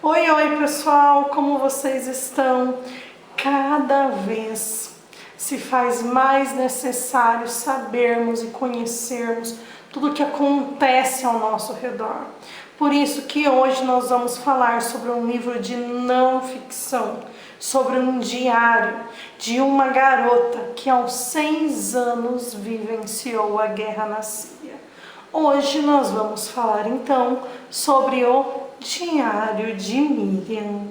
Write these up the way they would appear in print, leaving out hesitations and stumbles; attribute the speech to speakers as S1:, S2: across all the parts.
S1: Oi, oi pessoal, como vocês estão? Cada vez se faz mais necessário sabermos e conhecermos tudo o que acontece ao nosso redor. Por isso que hoje nós vamos falar sobre um livro de não ficção, sobre um diário de uma garota que aos 6 anos vivenciou a guerra na Síria. Hoje nós vamos falar então sobre o Diário de Miriam.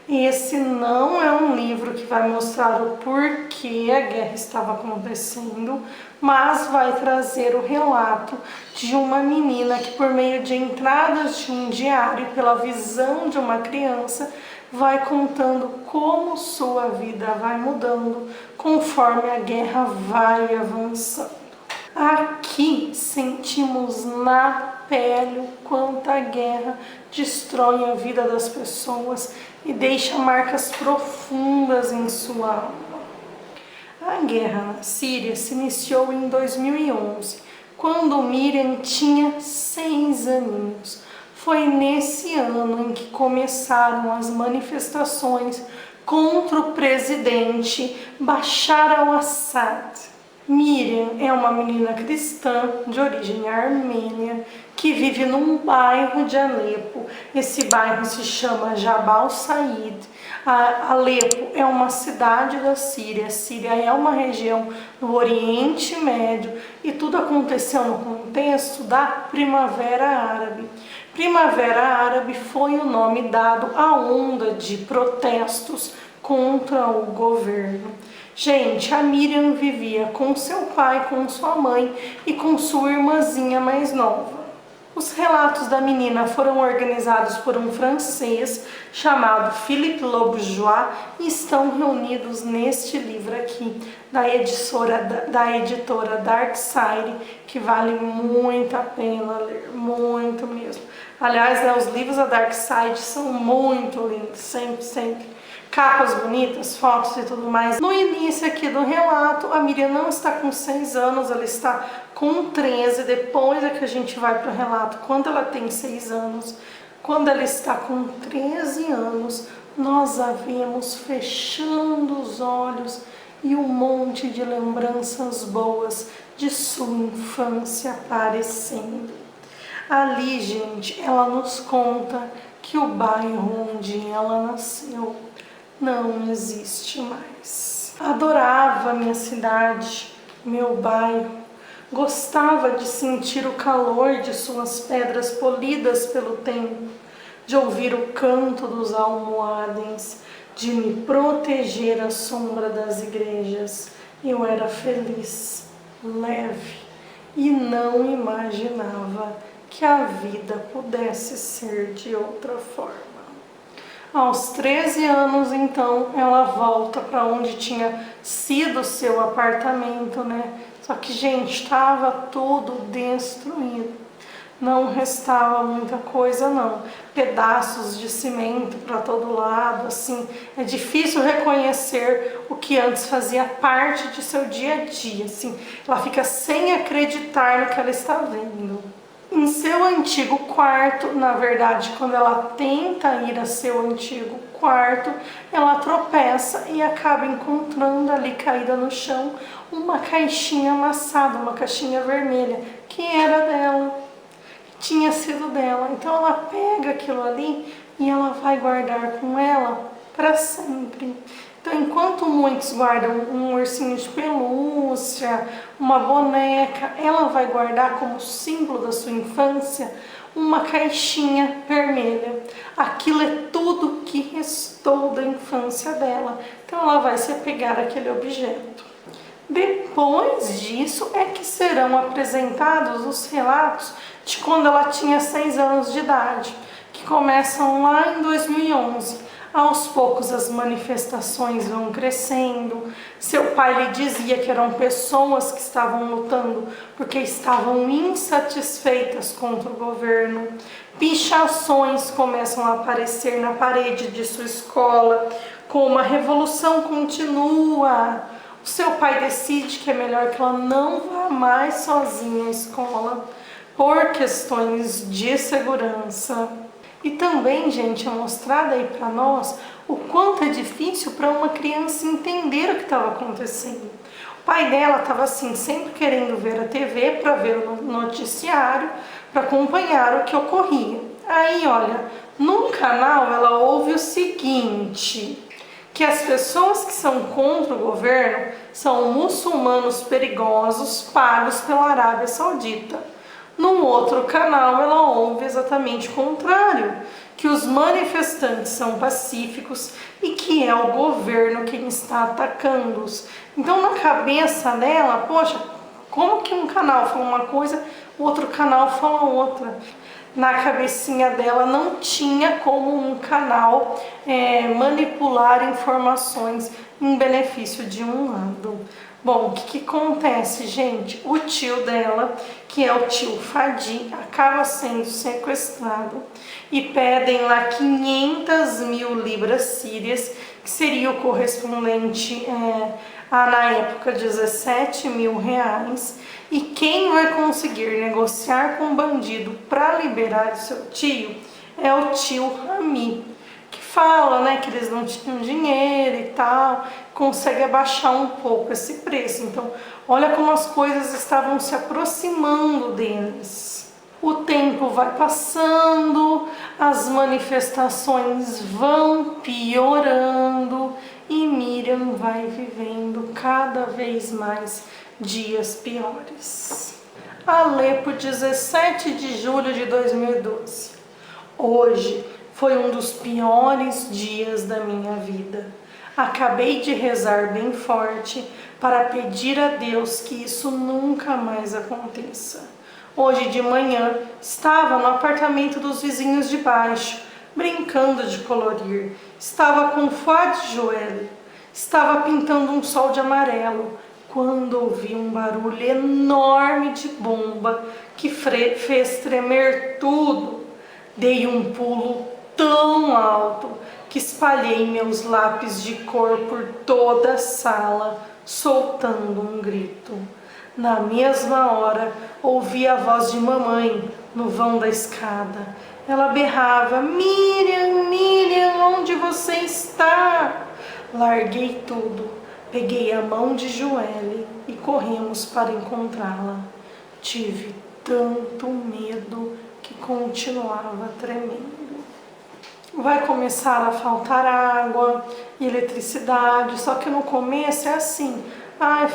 S1: Esse não é um livro que vai mostrar o porquê a guerra estava acontecendo, mas vai trazer o relato de uma menina que, por meio de entradas de um diário, pela visão de uma criança, vai contando como sua vida vai mudando conforme a guerra vai avançando. Aqui sentimos na pele o quanto a guerra destrói a vida das pessoas e deixa marcas profundas em sua alma. A guerra na Síria se iniciou em 2011, quando Miriam tinha 6 aninhos. Foi nesse ano em que começaram as manifestações contra o presidente Bashar al-Assad. Miriam é uma menina cristã de origem armênia que vive num bairro de Alepo. Esse bairro se chama Jabal Said. Alepo é uma cidade da Síria. A Síria é uma região do Oriente Médio e tudo aconteceu no contexto da Primavera Árabe. Primavera Árabe foi o nome dado à onda de protestos contra o governo. Gente, a Miriam vivia com seu pai, com sua mãe e com sua irmãzinha mais nova. Os relatos da menina foram organizados por um francês chamado Philippe Laubourgeois e estão reunidos neste livro aqui, da editora Darkside, que vale muito a pena ler, muito mesmo. Aliás, os livros da Darkside são muito lindos, sempre. Capas bonitas, fotos e tudo mais. No início aqui do relato, a Miriam não está com 6 anos, ela está com 13. Depois é que a gente vai para o relato quando ela tem 6 anos. Quando ela está com 13 anos, nós a vemos fechando os olhos e um monte de lembranças boas de sua infância aparecendo. Ali, gente, ela nos conta que o bairro onde ela nasceu não existe mais. Adorava minha cidade, meu bairro. Gostava de sentir o calor de suas pedras polidas pelo tempo, de ouvir o canto dos almohadens, de me proteger à sombra das igrejas. Eu era feliz, leve e não imaginava que a vida pudesse ser de outra forma. Aos 13 anos, então, ela volta para onde tinha sido seu apartamento, né? Só que, gente, estava tudo destruído. Não restava muita coisa, não. Pedaços de cimento para todo lado, assim. É difícil reconhecer o que antes fazia parte de seu dia a dia, assim. Ela fica sem acreditar no que ela está vendo. Em seu antigo quarto, na verdade, quando ela tenta ir a seu antigo quarto, ela tropeça e acaba encontrando ali caída no chão uma caixinha amassada, uma caixinha vermelha, que era dela, que tinha sido dela. Então ela pega aquilo ali e ela vai guardar com ela para sempre. Então, enquanto muitos guardam um ursinho de pelúcia, uma boneca, ela vai guardar como símbolo da sua infância uma caixinha vermelha. Aquilo é tudo que restou da infância dela. Então, ela vai se apegar àquele objeto. Depois disso é que serão apresentados os relatos de quando ela tinha 6 anos de idade, que começam lá em 2011. Aos poucos as manifestações vão crescendo. Seu pai lhe dizia que eram pessoas que estavam lutando porque estavam insatisfeitas contra o governo. Pichações começam a aparecer na parede de sua escola, como a revolução continua, o seu pai decide que é melhor que ela não vá mais sozinha à escola por questões de segurança. E também, gente, é mostrado aí para nós o quanto é difícil para uma criança entender o que estava acontecendo. O pai dela estava assim, sempre querendo ver a TV para ver o noticiário, para acompanhar o que ocorria. Aí, olha, num canal ela ouve o seguinte, que as pessoas que são contra o governo são muçulmanos perigosos pagos pela Arábia Saudita. Num outro canal ela ouve exatamente o contrário, que os manifestantes são pacíficos e que é o governo quem está atacando-os. Então na cabeça dela, poxa, como que um canal fala uma coisa, o outro canal fala outra? Na cabecinha dela não tinha como um canal manipular informações em benefício de um lado. Bom, o que acontece, gente? O tio dela, que é o tio Fadi, acaba sendo sequestrado e pedem lá 500 mil libras sírias, que seria o correspondente a, na época, 17 mil reais. E quem vai conseguir negociar com o bandido para liberar o seu tio é o tio Rami, que fala, né, que eles não tinham dinheiro e tal, consegue abaixar um pouco esse preço. Então, olha como as coisas estavam se aproximando deles. O tempo vai passando, as manifestações vão piorando e Miriam vai vivendo cada vez mais dias piores. Alepo, 17 de julho de 2012. Hoje foi um dos piores dias da minha vida. Acabei de rezar bem forte para pedir a Deus que isso nunca mais aconteça. Hoje de manhã estava no apartamento dos vizinhos de baixo, brincando de colorir. Estava com Fuad Joel. Estava pintando um sol de amarelo, quando ouvi um barulho enorme de bomba que fez tremer tudo. Dei um pulo tão alto que espalhei meus lápis de cor por toda a sala, soltando um grito. Na mesma hora, ouvi a voz de mamãe no vão da escada. Ela berrava: Miriam, Miriam, onde você está? Larguei tudo. Peguei a mão de Joelle e corremos para encontrá-la. Tive tanto medo que continuava tremendo. Vai começar a faltar água e eletricidade, só que no começo é assim,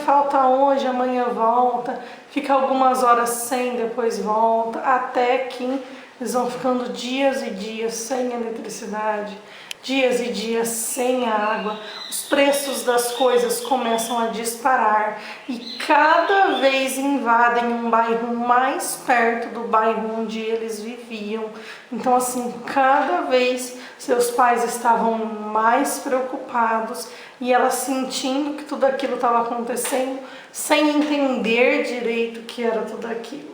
S1: falta hoje, amanhã volta, fica algumas horas sem, depois volta, até que eles vão ficando dias e dias sem eletricidade, dias e dias sem água, os preços das coisas começam a disparar e cada vez invadem um bairro mais perto do bairro onde eles viviam. Então assim, cada vez seus pais estavam mais preocupados e ela sentindo que tudo aquilo estava acontecendo sem entender direito o que era tudo aquilo.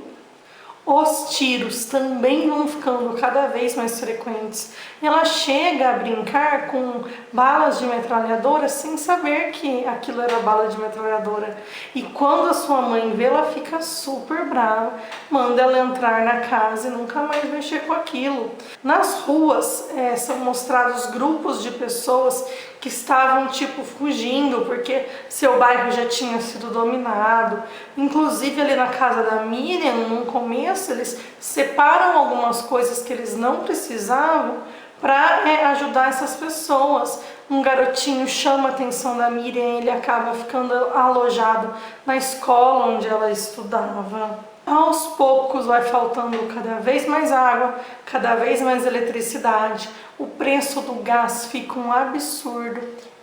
S1: Os tiros também vão ficando cada vez mais frequentes. Ela chega a brincar com balas de metralhadora sem saber que aquilo era bala de metralhadora. E quando a sua mãe vê, ela fica super brava, manda ela entrar na casa e nunca mais mexer com aquilo. Nas ruas são mostrados grupos de pessoas que estavam fugindo porque seu bairro já tinha sido dominado. Inclusive ali na casa da Miriam, no começo, eles separam algumas coisas que eles não precisavam para ajudar essas pessoas. Um garotinho chama a atenção da Miriam e ele acaba ficando alojado na escola onde ela estudava. Aos poucos vai faltando cada vez mais água, cada vez mais eletricidade, o preço do gás fica um absurdo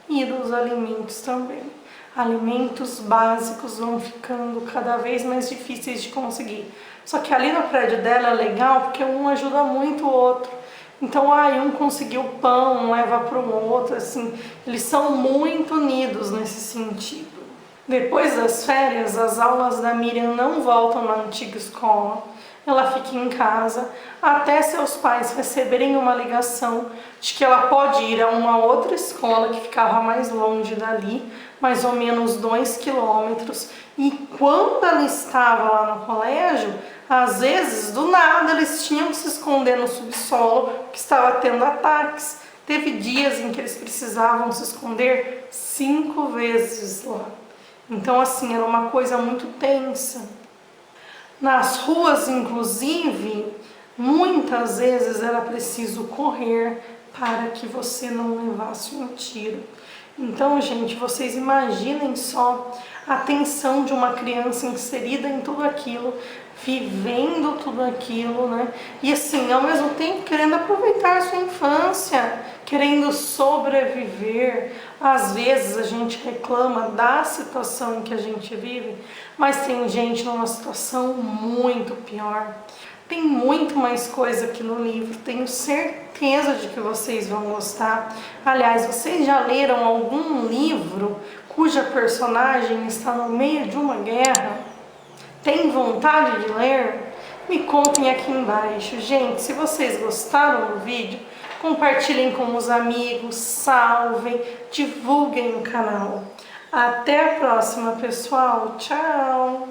S1: e dos alimentos também. Alimentos básicos vão ficando cada vez mais difíceis de conseguir. Só que ali no prédio dela é legal porque um ajuda muito o outro. Então, um conseguiu pão, leva para o outro, assim, eles são muito unidos nesse sentido. Depois das férias, as aulas da Miriam não voltam na antiga escola. Ela fica em casa até seus pais receberem uma ligação de que ela pode ir a uma outra escola que ficava mais longe dali, mais ou menos 2 quilômetros. E quando ela estava lá no colégio, às vezes, do nada, eles tinham que se esconder no subsolo, que estava tendo ataques. Teve dias em que eles precisavam se esconder 5 vezes lá. Então, assim, era uma coisa muito tensa. Nas ruas, inclusive, muitas vezes era preciso correr para que você não levasse um tiro. Então, gente, vocês imaginem só a tensão de uma criança inserida em tudo aquilo, vivendo tudo aquilo, né? E assim, ao mesmo tempo, querendo aproveitar a sua infância, querendo sobreviver. Às vezes a gente reclama da situação em que a gente vive, mas tem gente numa situação muito pior. Tem muito mais coisa aqui no livro, tenho certeza de que vocês vão gostar. Aliás, vocês já leram algum livro cuja personagem está no meio de uma guerra? Tem vontade de ler? Me contem aqui embaixo. Gente, se vocês gostaram do vídeo, compartilhem com os amigos, salvem, divulguem o canal. Até a próxima, pessoal. Tchau!